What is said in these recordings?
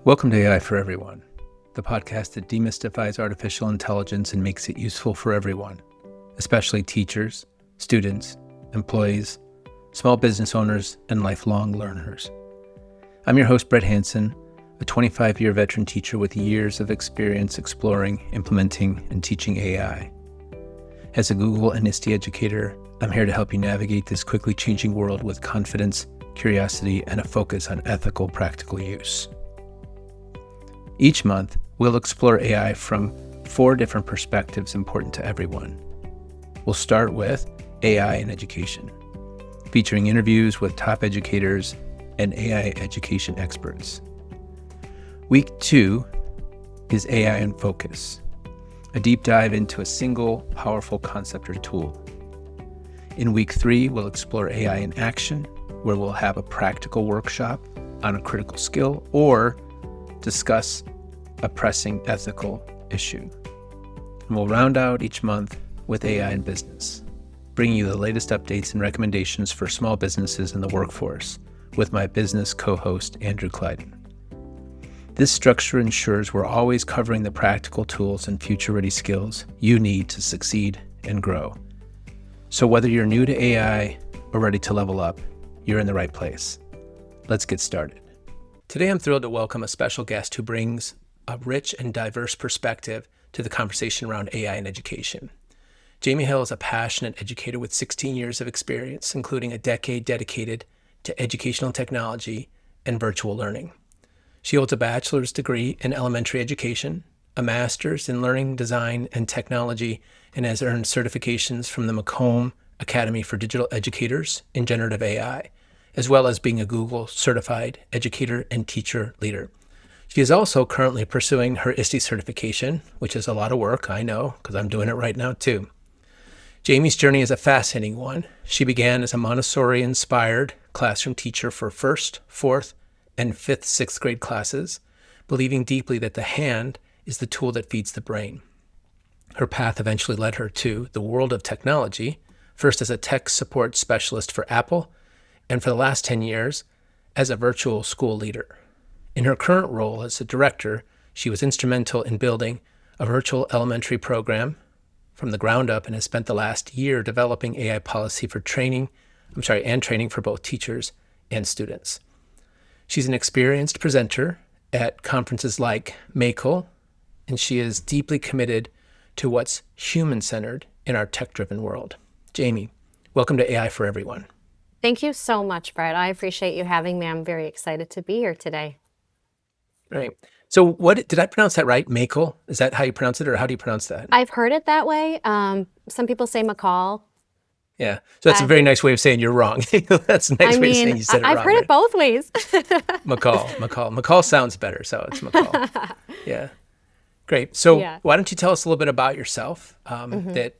Welcome to AI for Everyone, the podcast that demystifies artificial intelligence and makes it useful for everyone, especially teachers, students, employees, small business owners, and lifelong learners. I'm your host, Brett Hansen, a 25-year veteran teacher with years of experience exploring, implementing, and teaching AI. As a Google and ISTE educator, I'm here to help you navigate this quickly changing world with confidence, curiosity, and a focus on ethical, practical use. Each month, we'll explore AI from 4 different perspectives important to everyone. We'll start with AI in education, featuring interviews with top educators and AI education experts. Week 2 is AI in focus, a deep dive into a single powerful concept or tool. In week 3, we'll explore AI in action, where we'll have a practical workshop on a critical skill or discuss a pressing ethical issue. And we'll round out each month with AI in business, bringing you the latest updates and recommendations for small businesses and the workforce with my business co-host, Andrew Clyden. This structure ensures we're always covering the practical tools and future-ready skills you need to succeed and grow. So whether you're new to AI or ready to level up, you're in the right place. Let's get started. Today, I'm thrilled to welcome a special guest who brings a rich and diverse perspective to the conversation around AI in education. Jamey Hill is a passionate educator with 16 years of experience, including a decade dedicated to educational technology and virtual learning. She holds a bachelor's degree in elementary education, a master's in learning design and technology, and has earned certifications from the Macomb Academy for Digital Educators in Generative AI, as well as being a Google certified educator and teacher leader. She is also currently pursuing her ISTE certification, which is a lot of work, I know, because I'm doing it right now too. Jamey's journey is a fascinating one. She began as a Montessori-inspired classroom teacher for 1st, 4th, and 5th, 6th grade classes, believing deeply that the hand is the tool that feeds the brain. Her path eventually led her to the world of technology, first as a tech support specialist for Apple, and for the last 10 years as a virtual school leader. In her current role as a director, she was instrumental in building a virtual elementary program from the ground up and has spent the last year developing AI policy for training for both teachers and students. She's an experienced presenter at conferences like Jamey, and she is deeply committed to what's human-centered in our tech-driven world. Jamey, welcome to AI for Everyone. Thank you so much, Brett. I appreciate you having me. I'm very excited to be here today. Right. So what, did I pronounce that right? Jamey? Is that how you pronounce it, or how do you pronounce that? I've heard it that way. Some people say McCall. Yeah. So that's a very nice way of saying you're wrong. That's a nice way of saying you said it wrong. I've heard it both ways. McCall. McCall sounds better, so it's McCall. Yeah. Great. So why don't you tell us a little bit about yourself, that,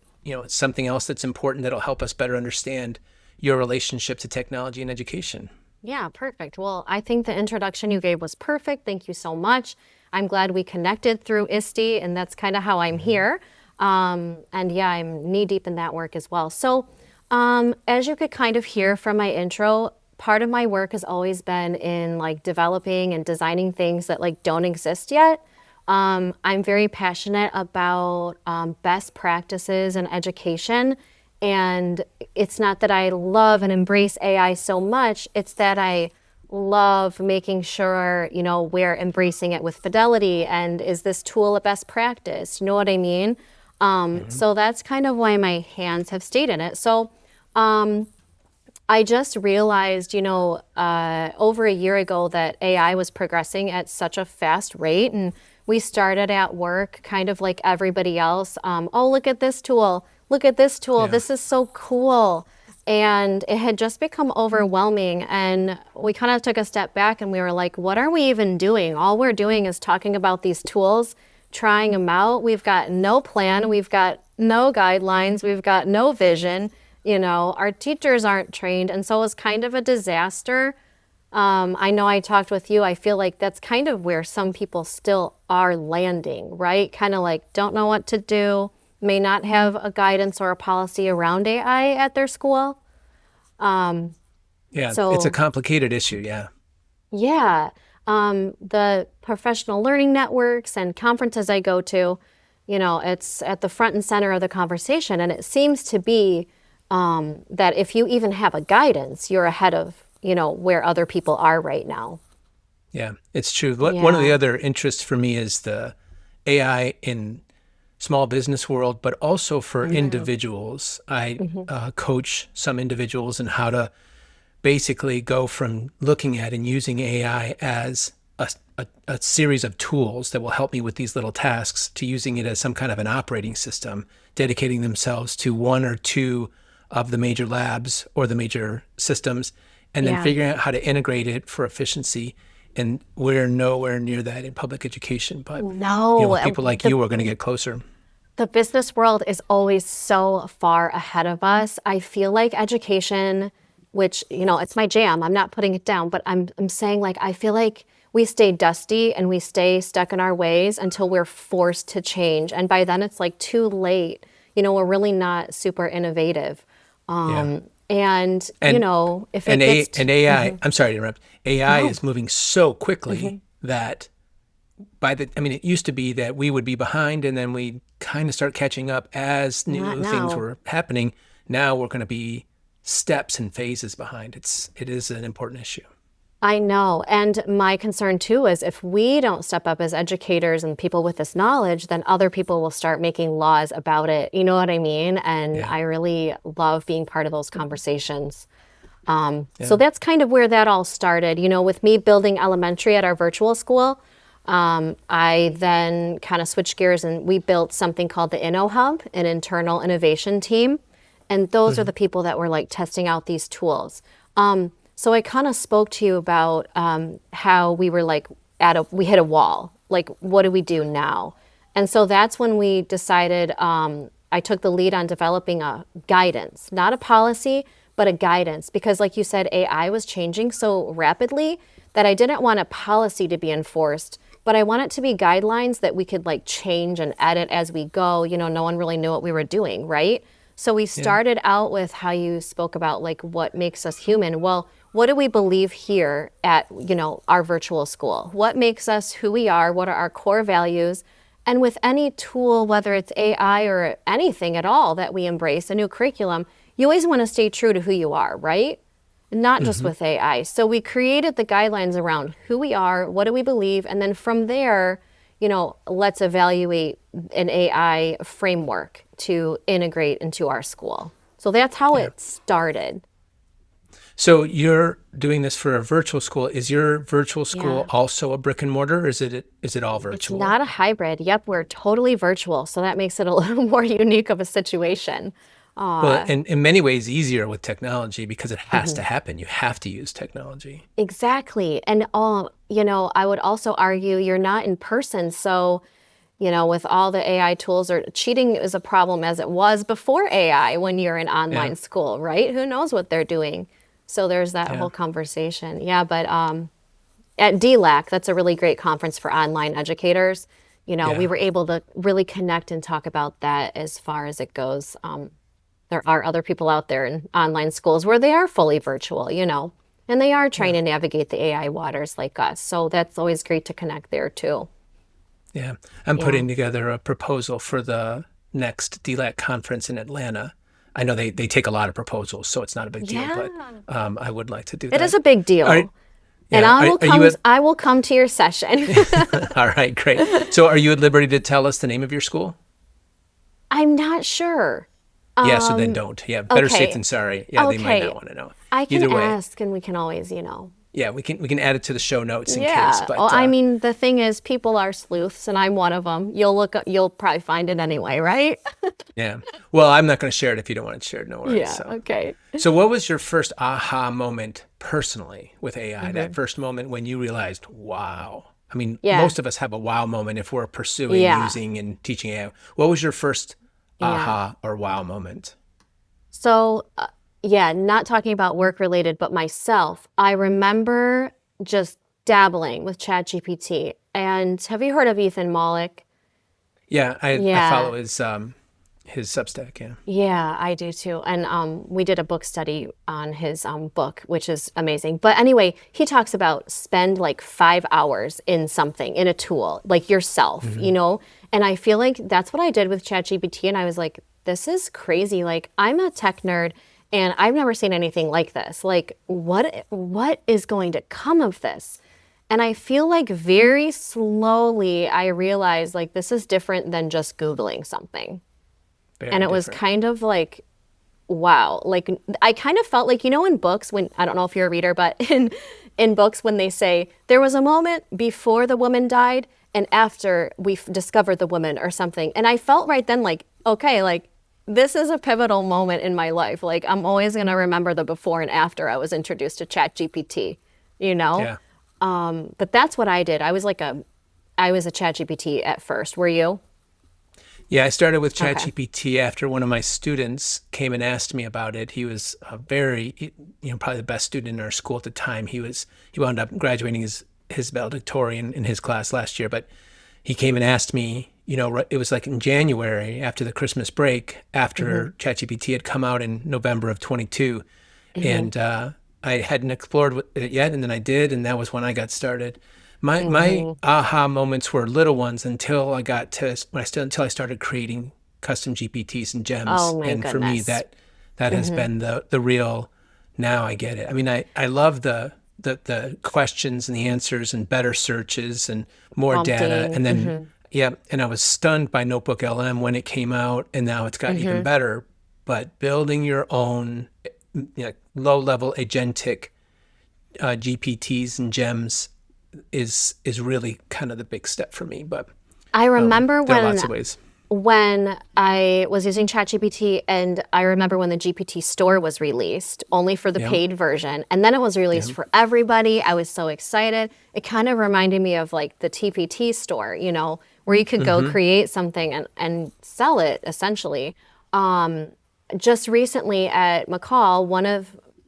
something else that's important that'll help us better understand your relationship to technology and education. Yeah, perfect. Well, I think the introduction you gave was perfect. Thank you so much. I'm glad we connected through ISTE, and that's kind of how I'm here. I'm knee deep in that work as well. So as you could kind of hear from my intro, part of my work has always been in developing and designing things that don't exist yet. I'm very passionate about best practices in education. And it's not that I love and embrace AI so much, it's that I love making sure, we're embracing it with fidelity, and is this tool a best practice? You know what I mean? So that's kind of why my hands have stayed in it. So I just realized, over a year ago that AI was progressing at such a fast rate, and we started at work kind of like everybody else. Oh, look at this tool. Look at this tool. Yeah. This is so cool. And it had just become overwhelming. And we kind of took a step back and we were like, what are we even doing? All we're doing is talking about these tools, trying them out. We've got no plan. We've got no guidelines. We've got no vision. Our teachers aren't trained. And so it was kind of a disaster. I know I talked with you. I feel like that's kind of where some people still are landing, right? Kind of don't know what to do. May not have a guidance or a policy around AI at their school. So it's a complicated issue, yeah. Yeah. the professional learning networks and conferences I go to, it's at the front and center of the conversation. And it seems to be that if you even have a guidance, you're ahead of, where other people are right now. Yeah, it's true. One of the other interests for me is the AI in small business world, but also for individuals. I coach some individuals in how to basically go from looking at and using AI as a series of tools that will help me with these little tasks to using it as some kind of an operating system, dedicating themselves to one or two of the major labs or the major systems, and then figuring out how to integrate it for efficiency. And we're nowhere near that in public education, but with people like you are going to get closer. The business world is always so far ahead of us. I feel like education, which, it's my jam. I'm not putting it down, but I'm saying, like, I feel like we stay dusty and we stay stuck in our ways until we're forced to change. And by then it's like too late. We're really not super innovative. And if it gets AI, I'm sorry to interrupt. AI is moving so quickly that it used to be that we would be behind and then we kind of start catching up as new things were happening. Now we're going to be steps and phases behind. It is an important issue. I know. And my concern too is if we don't step up as educators and people with this knowledge, then other people will start making laws about it. You know what I mean? And I really love being part of those conversations. So that's kind of where that all started. With me building elementary at our virtual school, I then kind of switched gears and we built something called the InnoHub, an internal innovation team. And those are the people that were like testing out these tools. So I kind of spoke to you about how we were like we hit a wall. Like, what do we do now? And so that's when we decided, I took the lead on developing a guidance, not a policy, but a guidance. Because like you said, AI was changing so rapidly that I didn't want a policy to be enforced, but I want it to be guidelines that we could like change and edit as we go. No one really knew what we were doing, right? So we started out with how you spoke about like what makes us human. Well, what do we believe here at, our virtual school? What makes us who we are? What are our core values? And with any tool, whether it's AI or anything at all that we embrace, a new curriculum, you always want to stay true to who you are, right? Not just with AI. So we created the guidelines around who we are, what do we believe, and then from there, let's evaluate an AI framework to integrate into our school. So that's how it started. So you're doing this for a virtual school. Is your virtual school also a brick and mortar, or is it all virtual? It's not a hybrid. Yep, we're totally virtual. So that makes it a little more unique of a situation. Well, and in many ways easier with technology because it has to happen. You have to use technology. Exactly. And I would also argue you're not in person. So, with all the AI tools, or cheating is a problem as it was before AI when you're in online school, right? Who knows what they're doing? So there's that whole conversation. Yeah, but at DLAC, that's a really great conference for online educators. We were able to really connect and talk about that as far as it goes. There are other people out there in online schools where they are fully virtual, and they are trying to navigate the AI waters like us. So that's always great to connect there too. Yeah. I'm putting together a proposal for the next DLAC conference in Atlanta. I know they take a lot of proposals, so it's not a big deal, but I would like to do that. It is a big deal. And I will come to your session. All right, great. So are you at liberty to tell us the name of your school? I'm not sure. Yeah, so then don't. Yeah, better safe than sorry. Yeah, they might not want to know. I can ask, and we can always, Yeah, we can add it to the show notes in case. But the thing is, people are sleuths, and I'm one of them. You'll probably find it anyway, right? Yeah. Well, I'm not going to share it if you don't want to share it. No worries. Yeah. Okay. So, what was your first aha moment personally with AI? That first moment when you realized, wow. I mean, most of us have a wow moment if we're pursuing using and teaching AI. What was your first aha or wow moment? So, not talking about work related, but myself, I remember just dabbling with ChatGPT. And have you heard of Ethan Mollick? Yeah, I follow his his Substack, yeah. Yeah, I do too. And we did a book study on his book, which is amazing. But anyway, he talks about spend like 5 hours in something, in a tool, like yourself, you know? And I feel like that's what I did with ChatGPT. And I was like, this is crazy. Like, I'm a tech nerd and I've never seen anything like this. Like, what is going to come of this? And I feel like very slowly I realized like this is different than just Googling something. Very And it was different. kind of like, wow. Like, I kind of felt like, you know, in books, when, I don't know if you're a reader, but in books, when they say there was a moment before the woman died and after we discovered the woman or something. And I felt right then like, okay, like, this is a pivotal moment in my life. Like, I'm always going to remember the before and after I was introduced to ChatGPT, you know? Yeah. But that's what I did. I was a ChatGPT at first. Were you? Yeah, I started with Okay. ChatGPT after one of my students came and asked me about it. He was probably the best student in our school at the time. He wound up graduating his valedictorian in his class last year, but he came and asked me, it was like in January after the Christmas break, after ChatGPT had come out in November of 22. And I hadn't explored it yet, and then I did, and that was when I got started. My aha moments were little ones until I started creating custom GPTs and gems. Oh my And for me, goodness. that has been the real. Now I get it. I mean, I love the questions and the answers and better searches and more data. Prompting. And then and I was stunned by Notebook LM when it came out, and now it's got even better. But building your own low-level agentic GPTs and gems is really kind of the big step for me. But I remember there are lots of ways. when I was using ChatGPT, and I remember when the GPT store was released, only for the paid version, and then it was released for everybody. I was so excited. It kind of reminded me of like the TPT store, where you could go create something and sell it essentially. Just recently at McCall,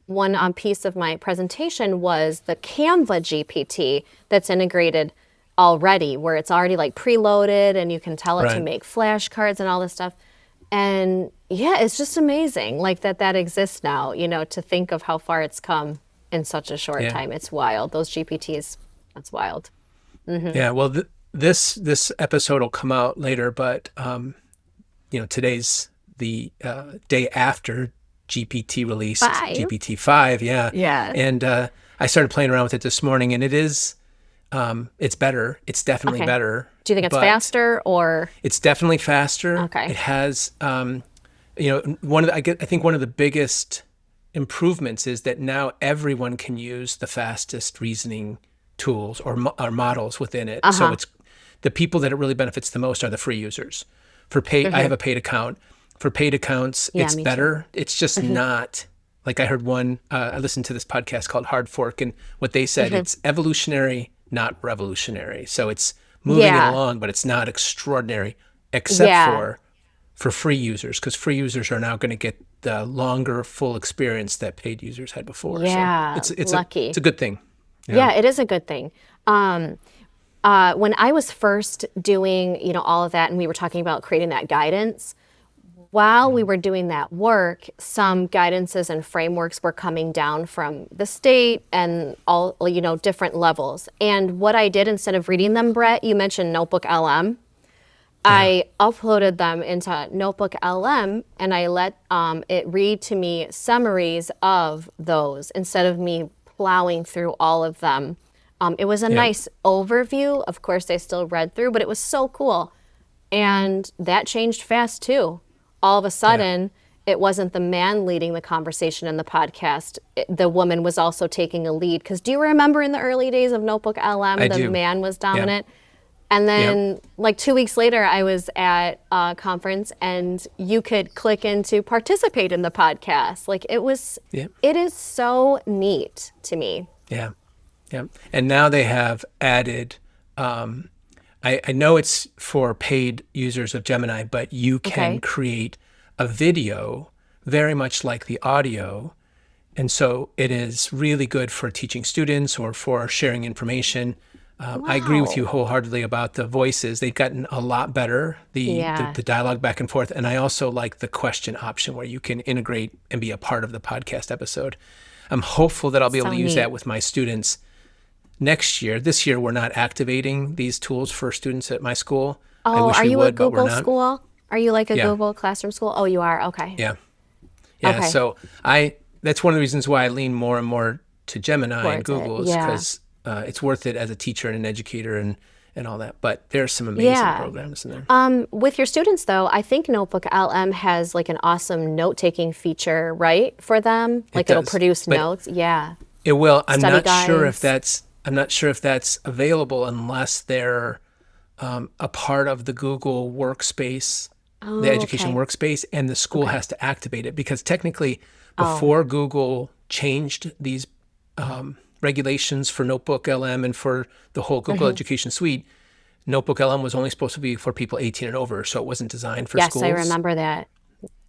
one piece of my presentation was the Canva GPT that's integrated already, where it's already like preloaded and you can tell it to Right. make flashcards and all this stuff. And yeah, it's just amazing like that exists now, to think of how far it's come in such a short Yeah. time. It's wild. Those GPTs, that's wild. Yeah. Well, this episode will come out later, but today's the day after GPT released 5? GPT-5. Yeah. Yeah. And I started playing around with it this morning, and it's better. It's definitely Okay. better. Do you think it's but faster or? It's definitely faster. Okay. It has, I think one of the biggest improvements is that now everyone can use the fastest reasoning tools or models within it. So it's the people that it really benefits the most are the free users. For paid, I have a paid account. For paid accounts, Yeah, it's me too. better. It's just not like I heard I listened to this podcast called Hard Fork, and what they said, it's evolutionary, not revolutionary. So it's moving it Yeah. along, but it's not extraordinary, except Yeah. for free users, because free users are now going to get the longer, full experience that paid users had before. Yeah, So it's lucky. it's a good thing. Yeah, it is a good thing. When I was first doing, all of that, and we were talking about creating that guidance, while we were doing that work, some guidances and frameworks were coming down from the state and all, different levels. And what I did, instead of reading them, Brett, you mentioned Notebook LM. I uploaded them into Notebook LM, and I let it read to me summaries of those instead of me plowing through all of them. It was a nice overview. Of course, I still read through, but it was so cool. And that changed fast too. All of a sudden, it wasn't the man leading the conversation in the podcast. The woman was also taking a lead. Because do you remember in the early days of Notebook LM, I the do. man was dominant? And then like 2 weeks later, I was at a conference and you could click in to participate in the podcast. Like it is so neat to me. Yeah. Yeah. And now they have added, I know it's for paid users of Gemini, but you can create a video very much like the audio. And so it is really good for teaching students or for sharing information. I agree with you Wow. wholeheartedly about the voices. They've gotten a lot better, Yeah. the dialogue back and forth. And I also like the question option where you can integrate and be a part of the podcast episode. I'm hopeful that I'll be able So to use neat. that with my students next year. This year, we're not activating these tools for students at my school. I Oh, wish are we you a would, but we're Google not. school? Are you like a Yeah, Google Classroom school? Oh, you are. Okay. yeah, yeah. Okay. So that's one of the reasons why I lean more and more to Gemini and Towards it. Google is Yeah. because it's worth it as a teacher and an educator and all that. But there's some amazing Yeah. programs in there. With your students, though, I think Notebook LM has like an awesome note-taking feature, right, for them? It Like it'll does, produce but notes. Yeah. it will. Study guides. I'm not sure if that's available unless they're a part of the Google workspace, the Oh, education okay. workspace, and the school Okay. has to activate it because technically, Oh, before Google changed these regulations for Notebook LM and for the whole Google hmm. Education Suite, Notebook LM was only supposed to be for people 18 and over, so it wasn't designed for Yes, I schools. remember that.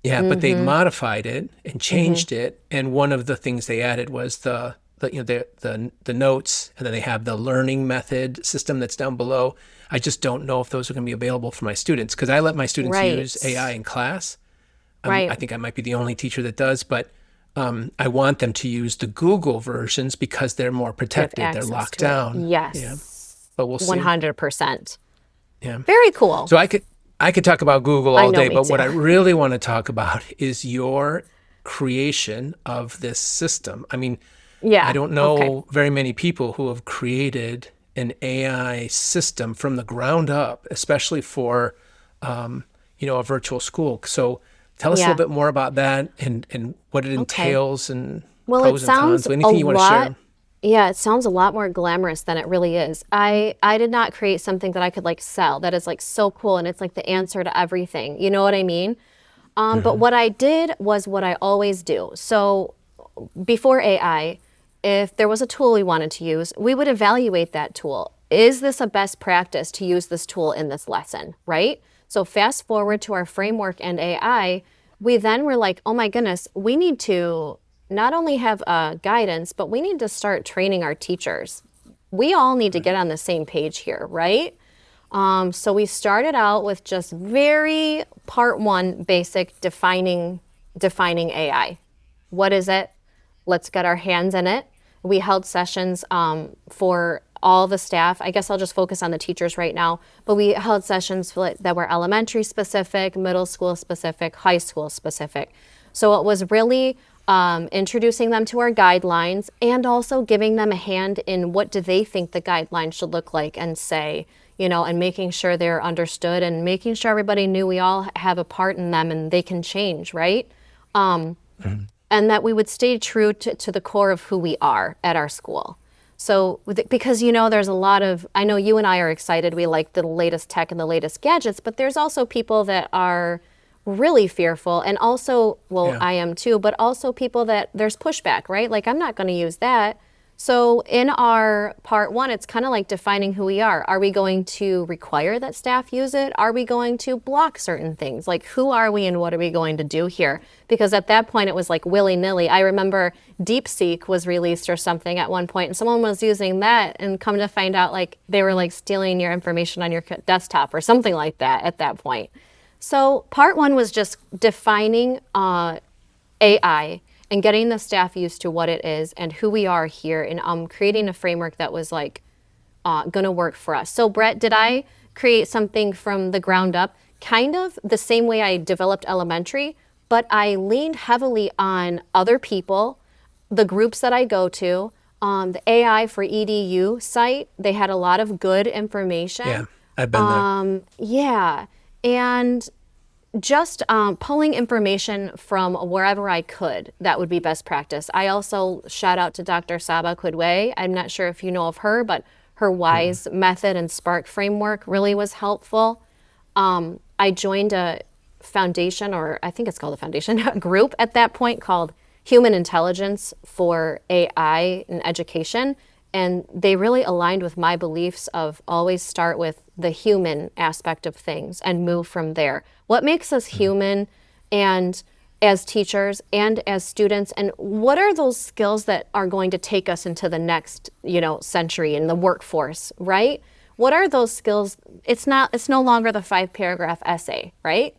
Yeah, but they Mm-hmm. modified it and Mm-hmm. changed it, and one of the things they added was the notes, and then they have the learning method system that's down below. I just don't know if those are going to be available for my students because I let my students Right. use AI in class. I Right. think I might be the only teacher that does, but I want them to use the Google versions because they're more You have protected. They're access locked to it. down. Yeah, Yes. but we'll see. 100%. Yeah. Very cool. So I could talk about Google I all know, day, me but too. what I really want to talk about is your creation of this system. I mean, I Yeah. don't Okay. know very many people who have created an AI system from the ground up, especially for a virtual school. So tell us a little Yeah. bit more about that and what it Okay. entails and Well, it pros and cons. sounds So a anything you want to lot. share? Yeah, it sounds a lot more glamorous than it really is. I did not create something that I could like sell that is like so cool and it's like the answer to everything. You know what I mean? But Hmm. what I did was what I always do. So before AI, if there was a tool we wanted to use, we would evaluate that tool. Is this a best practice to use this tool in this lesson, right? So fast forward to our framework and AI, we then were like, oh my goodness, we need to not only have guidance, but we need to start training our teachers. We all need to get on the same page here, right? So we started out with just very part one basic defining AI. What is it? Let's get our hands in it. We held sessions for all the staff. I guess I'll just focus on the teachers right now, but we held sessions that were elementary specific, middle school specific, high school specific. So it was really introducing them to our guidelines and also giving them a hand in what do they think the guidelines should look like and say, and making sure they're understood and making sure everybody knew we all have a part in them and they can change, right? And that we would stay true to the core of who we are at our school. So, because there's a lot of, I know you and I are excited, we like the latest tech and the latest gadgets, but there's also people that are really fearful and also, well, Yeah. I am too, but also people that there's pushback, right? Like, I'm not going to use that. So in our part one, it's kind of like defining who we are. Are we going to require that staff use it? Are we going to block certain things? Like, who are we and what are we going to do here? Because at that point, it was like willy-nilly. I remember DeepSeek was released or something at one point, and someone was using that and come to find out like they were like stealing your information on your desktop or something like that at that point. So part one was just defining AI and getting the staff used to what it is and who we are here and creating a framework that was like going to work for us. So Brett, did I create something from the ground up? Kind of the same way I developed elementary, but I leaned heavily on other people, the groups that I go to, the AI for EDU site. They had a lot of good information. Yeah, I've been there. Yeah, and just pulling information from wherever I could, that would be best practice. I also shout out to Dr. Saba Kudwe. I'm not sure if you know of her, but her WISE method and Spark framework really was helpful. I joined a foundation, or I think it's called a foundation, a group at that point called Human Intelligence for AI in Education. And they really aligned with my beliefs of always start with the human aspect of things and move from there. What makes us human? And as teachers and as students, and what are those skills that are going to take us into the next, century in the workforce, right? What are those skills? It's no longer the 5-paragraph essay, right?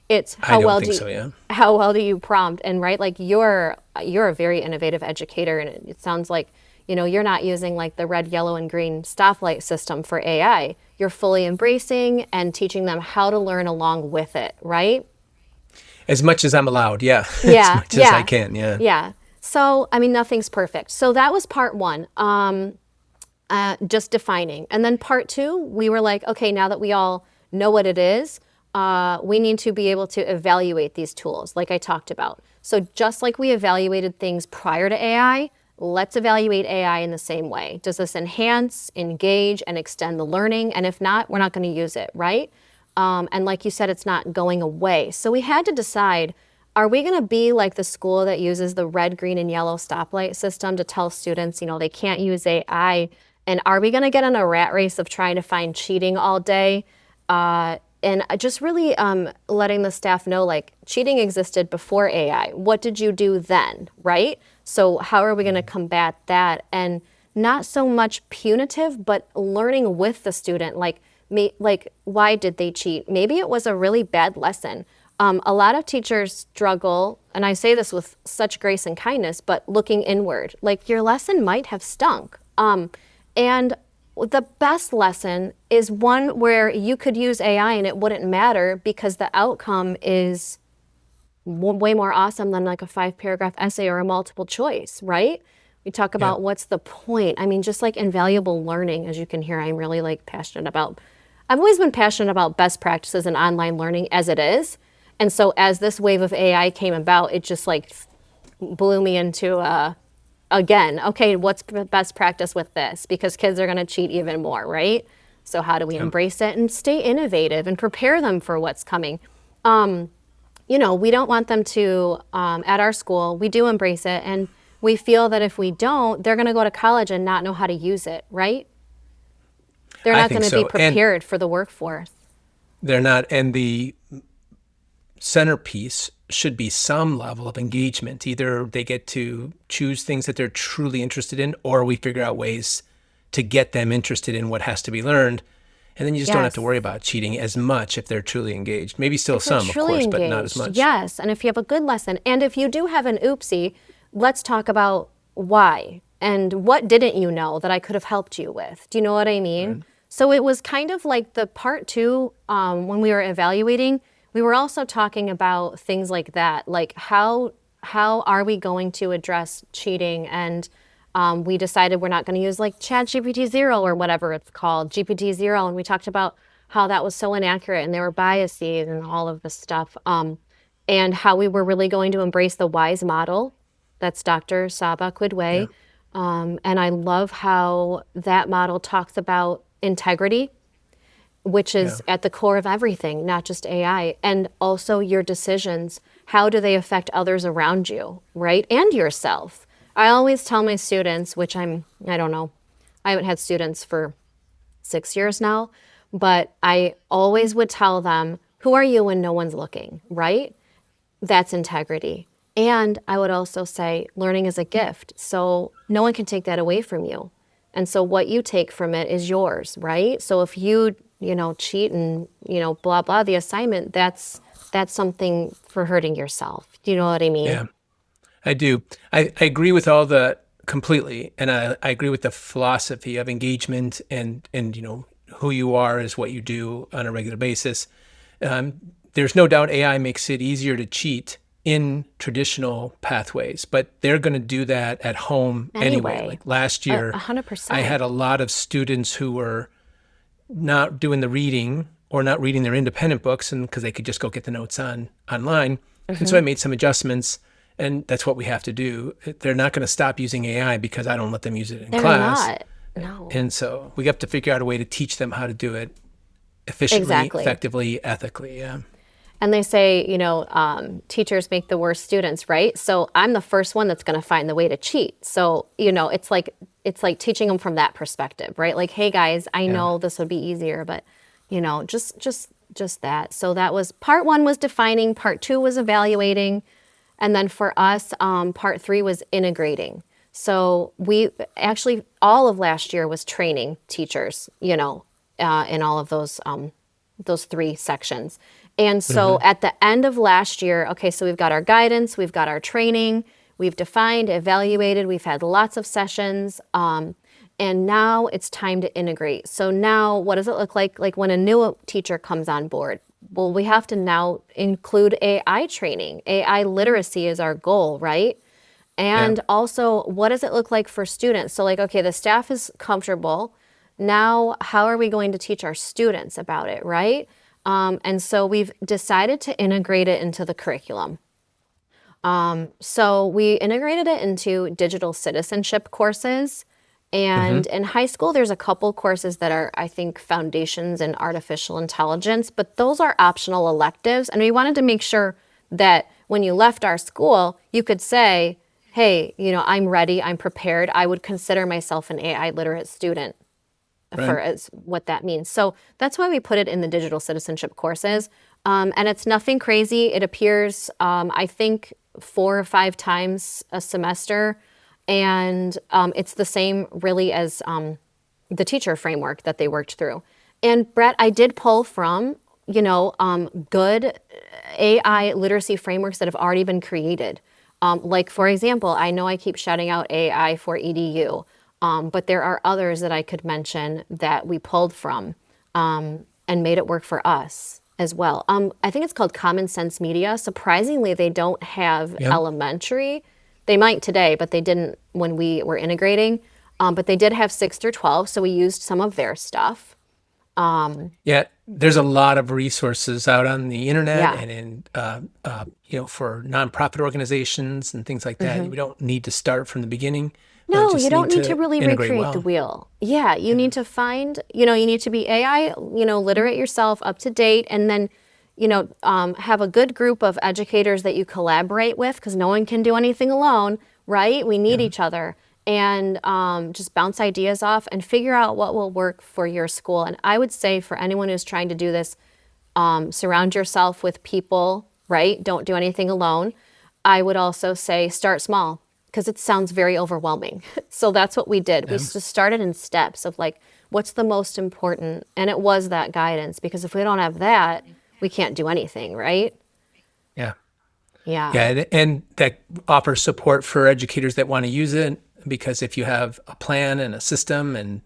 It's how well do you prompt, and right, like you're a very innovative educator, and it sounds like you're not using like the red, yellow, and green stoplight system for AI. You're fully embracing and teaching them how to learn along with it, right? As much as I'm allowed, yeah. Yeah, As much as I can, yeah. Yeah. So, I mean, nothing's perfect. So that was part one, just defining. And then part two, we were like, okay, now that we all know what it is, we need to be able to evaluate these tools, like I talked about. So just like we evaluated things prior to AI, let's evaluate AI in the same way. Does this enhance, engage, and extend the learning? And if not, we're not going to use it, right? And like you said, it's not going away. So we had to decide, are we going to be like the school that uses the red, green, and yellow stoplight system to tell students, they can't use AI? And are we going to get in a rat race of trying to find cheating all day? And just really letting the staff know, like, cheating existed before AI. What did you do then, right? So how are we going to combat that? And not so much punitive, but learning with the student, like why did they cheat? Maybe it was a really bad lesson. A lot of teachers struggle, and I say this with such grace and kindness, but looking inward, like your lesson might have stunk. And the best lesson is one where you could use AI and it wouldn't matter because the outcome is way more awesome than like a 5-paragraph essay or a multiple choice, right? We talk about what's the point. I mean, just like invaluable learning, as you can hear, I'm really like passionate about. I've always been passionate about best practices in online learning as it is. And so as this wave of AI came about, it just like blew me into again, okay, what's best practice with this? Because kids are going to cheat even more, right? So how do we embrace it and stay innovative and prepare them for what's coming? We don't want them to, at our school, we do embrace it. And we feel that if we don't, they're going to go to college and not know how to use it, right? They're not going to be prepared for the workforce. They're not. And the centerpiece should be some level of engagement. Either they get to choose things that they're truly interested in, or we figure out ways to get them interested in what has to be learned. And then you just don't have to worry about cheating as much if they're truly engaged. Maybe still some, of course, but not as much. Yes, and if you have a good lesson. And if you do have an oopsie, let's talk about why and what didn't you know that I could have helped you with. Do you know what I mean? Right. So it was kind of like the part two, when we were evaluating, we were also talking about things like that, like how are we going to address cheating? And we decided we're not going to use like ChatGPT 0 or whatever it's called, GPT 0. And we talked about how that was so inaccurate and there were biases and all of this stuff. And how we were really going to embrace the WISE model. That's Dr. Saba Quidway. Yeah. And I love how that model talks about integrity, which is at the core of everything, not just AI, and also your decisions. How do they affect others around you, right? And yourself. I always tell my students, which I don't know, I haven't had students for 6 years now, but I always would tell them, who are you when no one's looking, right? That's integrity. And I would also say learning is a gift. So no one can take that away from you. And so what you take from it is yours, right? So if you cheat and, blah, blah, the assignment, that's something for hurting yourself. Do you know what I mean? Yeah, I do. I agree with all the completely. And I agree with the philosophy of engagement and who you are is what you do on a regular basis. There's no doubt AI makes it easier to cheat in traditional pathways, but they're going to do that at home anyway. Like last year, 100%. I had a lot of students who were not doing the reading or not reading their independent books, and because they could just go get the notes online. Mm-hmm. And so I made some adjustments, and that's what we have to do. They're not going to stop using AI because I don't let them use it in class. They're not. No. And so we have to figure out a way to teach them how to do it efficiently, effectively, ethically. Yeah. And they say, teachers make the worst students, right? So I'm the first one that's going to find the way to cheat. So, it's like teaching them from that perspective, right? Like, hey guys, I know this would be easier, but just that. So that was part one was defining, part two was evaluating, And then for us, part 3 was integrating. So we actually, all of last year was training teachers, in all of those 3 sections. And so at the end of last year, okay, so we've got our guidance, we've got our training, we've defined, evaluated, we've had lots of sessions, and now it's time to integrate. So now what does it look like when a new teacher comes on board? Well, we have to now include AI training. AI literacy is our goal, right? And also, what does it look like for students? So okay, the staff is comfortable. Now, how are we going to teach our students about it, right? And so we've decided to integrate it into the curriculum. So we integrated it into digital citizenship courses. And in high school, there's a couple courses that are, I think, foundations in artificial intelligence, but those are optional electives. And we wanted to make sure that when you left our school, you could say, hey, I'm ready, I'm prepared. I would consider myself an AI literate student for as what that means. So that's why we put it in the digital citizenship courses. And it's nothing crazy. It appears, I think, 4 or 5 times a semester. And it's the same really as the teacher framework that they worked through. And Brett, I did pull from, good AI literacy frameworks that have already been created. Like, for example, I know I keep shouting out AI for EDU, but there are others that I could mention that we pulled from and made it work for us as well. I think it's called Common Sense Media. Surprisingly, they don't have elementary. They might today, but they didn't when we were integrating. But they did have 6 through 12, so we used some of their stuff. There's a lot of resources out on the internet and in, for nonprofit organizations and things like that. We don't need to start from the beginning. No, you don't need to really recreate the wheel. Yeah, you need to find, you need to be AI, literate yourself, up to date, and then, have a good group of educators that you collaborate with, because no one can do anything alone, right? We need each other. And just bounce ideas off and figure out what will work for your school. And I would say for anyone who's trying to do this, surround yourself with people, right? Don't do anything alone. I would also say start small, because it sounds very overwhelming. So that's what we did. We just started in steps of what's the most important? And it was that guidance, because if we don't have that, we can't do anything, right? Yeah. Yeah. And that offers support for educators that want to use it. Because if you have a plan and a system and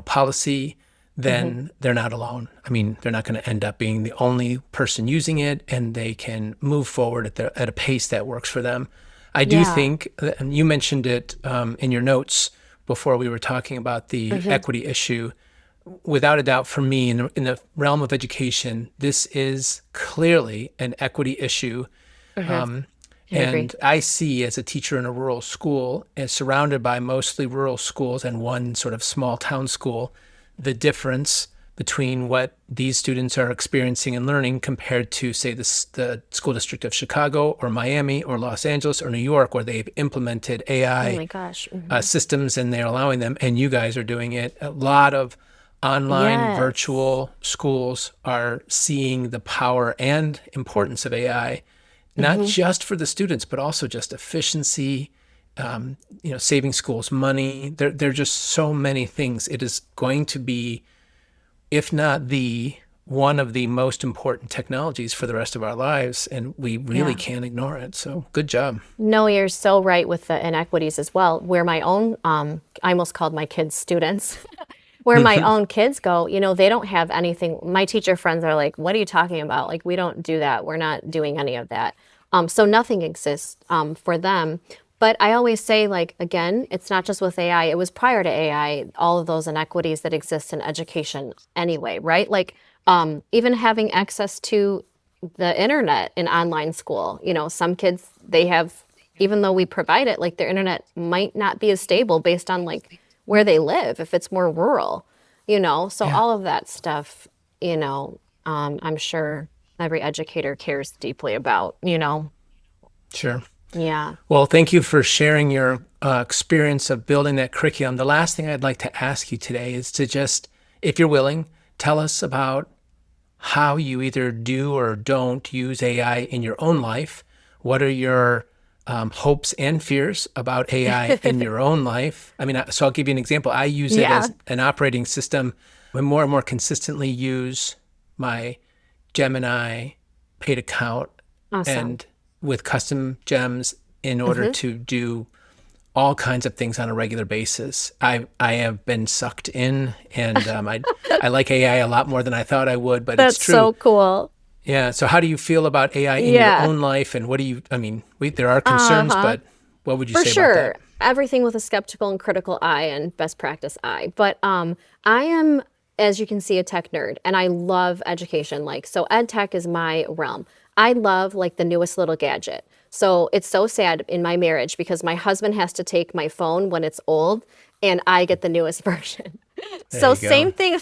policy, then they're not alone. I mean, they're not going to end up being the only person using it, and they can move forward at a pace that works for them. I do think, and you mentioned it in your notes before we were talking about the equity issue. Without a doubt, for me, in the realm of education, this is clearly an equity issue. And I see, as a teacher in a rural school, as surrounded by mostly rural schools and one sort of small town school, the difference between what these students are experiencing and learning compared to, say, the school district of Chicago or Miami or Los Angeles or New York, where they've implemented AI systems and they're allowing them, and you guys are doing it. A lot of online virtual schools are seeing the power and importance of AI. Not just for the students, but also just efficiency, saving schools money. There are just so many things. It is going to be, if not one of the most important technologies for the rest of our lives, and we really can't ignore it. So good job. No, you're so right with the inequities as well. Where my own, I almost called my kids students. Where my own kids go, they don't have anything. My teacher friends are like, what are you talking about? We don't do that. We're not doing any of that. So nothing exists for them. But I always say, again, it's not just with AI. It was prior to AI, all of those inequities that exist in education anyway, right? Even having access to the internet in online school. Some kids, they have, even though we provide it, their internet might not be as stable based on where they live, if it's more rural, so all of that stuff, I'm sure every educator cares deeply about, Sure. Yeah. Well, thank you for sharing your experience of building that curriculum. The last thing I'd like to ask you today is to just, if you're willing, tell us about how you either do or don't use AI in your own life, What are your hopes and fears about AI in your own life? I mean, so I'll give you an example. I use it Yeah. as an operating system. I more and more consistently use my Gemini paid account Awesome. and with custom gems in order to do all kinds of things on a regular basis. I have been sucked in, and I like AI a lot more than I thought I would, but it's That's true. so cool. Yeah. So how do you feel about AI in your Yeah. own life, and what do you? I mean, there are concerns, Uh-huh. but what would you For say about that? sure. Everything with a skeptical and critical eye and best practice eye. But I am, as you can see, a tech nerd and I love education. Like, so ed tech is my realm. I love like the newest little gadget. So it's so sad in my marriage because my husband has to take my phone when it's old and I get the newest version. There So you go. same thing.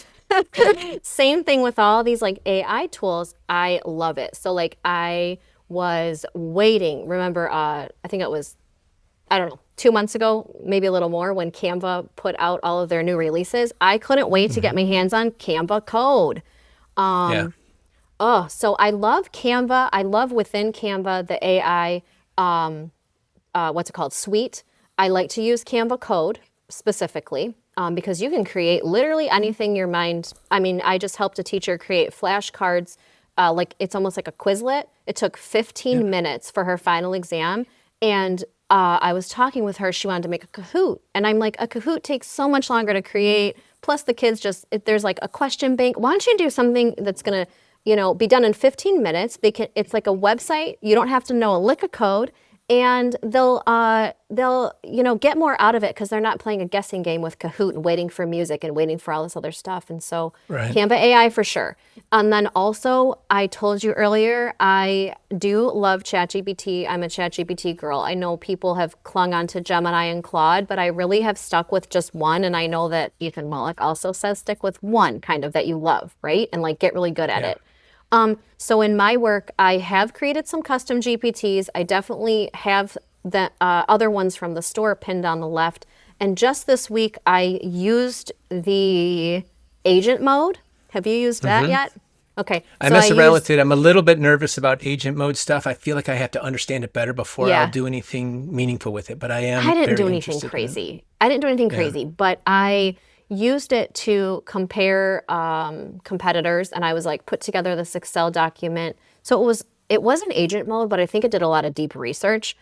Same thing with all these like AI tools. I love it. So like I was waiting. Remember, I think it was, I don't know, 2 months ago, maybe a little more, when Canva put out all of their new releases. I couldn't wait to get my hands on Canva code. Yeah. Oh, so I love Canva. I love within Canva the AI, what's it called, suite. I like to use Canva code specifically because you can create literally anything your mind. I mean, I just helped a teacher create flashcards. Like it's almost like a Quizlet. It took Yeah. 15 minutes for her final exam. And I was talking with her. She wanted to make a Kahoot. And I'm like, a Kahoot takes so much longer to create. Plus the kids just, there's like a question bank. Why don't you do something that's going to, be done in 15 minutes. It's like a website. You don't have to know a lick of code, and they'll get more out of it because they're not playing a guessing game with Kahoot and waiting for music and waiting for all this other stuff. And so Right. Canva AI for sure. And then also, I told you earlier, I do love ChatGPT. I'm a ChatGPT girl. I know people have clung onto Gemini and Claude, but I really have stuck with just one. And I know that Ethan Mollick also says stick with one kind of that you love, right? And like get really good at Yeah. it. So in my work, I have created some custom GPTs. I definitely have the other ones from the store pinned on the left. And just this week, I used the agent mode. Have you used that yet? Okay. I So I mess around used, with it. I'm a little bit nervous about agent mode stuff. I feel like I have to understand it better before I'll yeah, do anything meaningful with it, but I I am didn't very do anything interested in it. crazy. I didn't do anything Yeah. crazy, but I used it to compare competitors, and I was like put together this Excel document. So it was in agent mode, but I think it did a lot of deep research.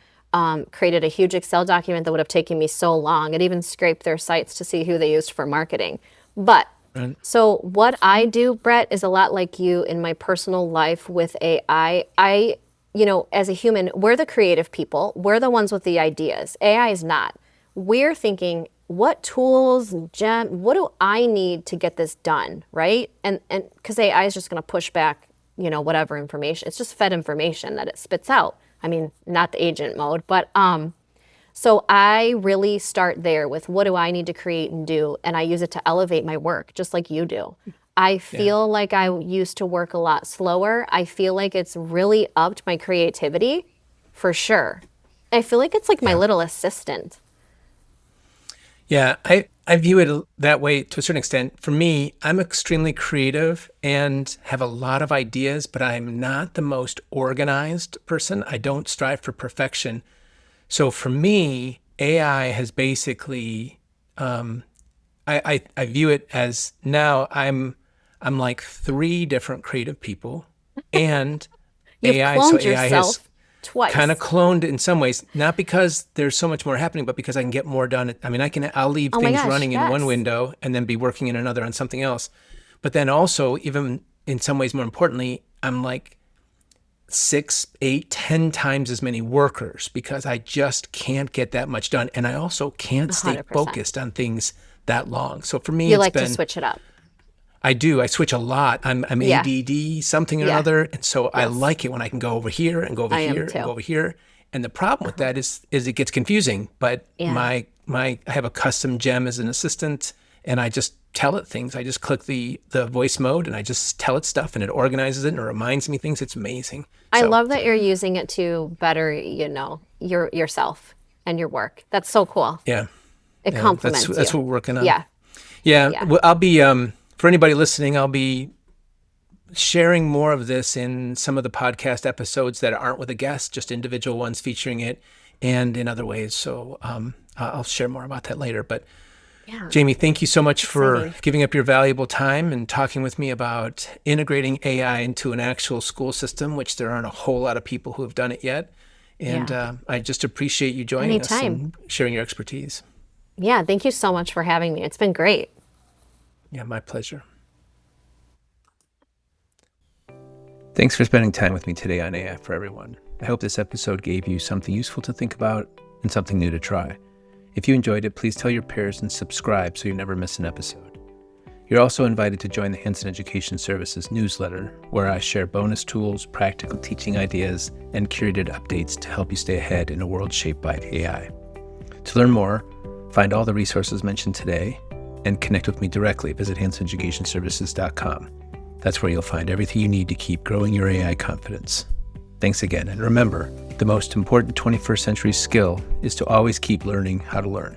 Created a huge Excel document that would have taken me so long. It even scraped their sites to see who they used for marketing. But Right. so what I do, Brett, is a lot like you in my personal life with AI. As a human, we're the creative people. We're the ones with the ideas. AI is not. We're thinking, what tools, what do I need to get this done, right? And because AI is just going to push back, whatever information. It's just fed information that it spits out. I mean, not the agent mode, but so I really start there with what do I need to create and do, and I use it to elevate my work, just like you do. I Yeah. feel like I used to work a lot slower. I feel like it's really upped my creativity, for sure. I feel like it's like my Yeah. little assistant. Yeah, I view it that way to a certain extent. For me, I'm extremely creative and have a lot of ideas, but I'm not the most organized person. I don't strive for perfection. So for me, AI has basically, I view it as now I'm like three different creative people and You've So cloned AI has yourself kind of twice. cloned in some ways, not because there's so much more happening, but because I can get more done. I mean, I'll leave Oh my things gosh, running in one yes. window and then be working in another on something else. But then also, even in some ways more importantly, I'm like 6, 8, 10 times as many workers because I just can't get that much done. And I also can't stay 100%. focused on things that long. So for me, You it's like to been, switch it up. I switch a lot. I'm Yeah, ADD, something or yeah, another. And so I yes. like it when I can go over here and go over I am here and go too. over here. And the problem with that is it gets confusing. But Yeah. I have a custom gem as an assistant and I just tell it things. I just click the voice mode and I just tell it stuff and it organizes it and it reminds me things. It's amazing. I So love that you're using it to better, yourself and your work. That's so cool. yeah, It yeah, complements that's you. what we're working on. Yeah, Yeah, yeah. well, I'll be for anybody listening, I'll be sharing more of this in some of the podcast episodes that aren't with a guest, just individual ones featuring it, and in other ways. So I'll share more about that later. But Yeah. Jamey, thank you so much for Exciting. giving up your valuable time and talking with me about integrating AI into an actual school system, which there aren't a whole lot of people who have done it yet. And I just appreciate you joining us and sharing your expertise. Yeah, thank you so much for having me. It's been great. Yeah, my pleasure. Thanks for spending time with me today on AI for Everyone. I hope this episode gave you something useful to think about and something new to try. If you enjoyed it, please tell your peers and subscribe so you never miss an episode. You're also invited to join the Hanson Education Services newsletter, where I share bonus tools, practical teaching ideas, and curated updates to help you stay ahead in a world shaped by AI. To learn more, find all the resources mentioned today, and connect with me directly, visit hansoneducationservices.com. That's where you'll find everything you need to keep growing your AI confidence. Thanks again, and remember, the most important 21st century skill is to always keep learning how to learn.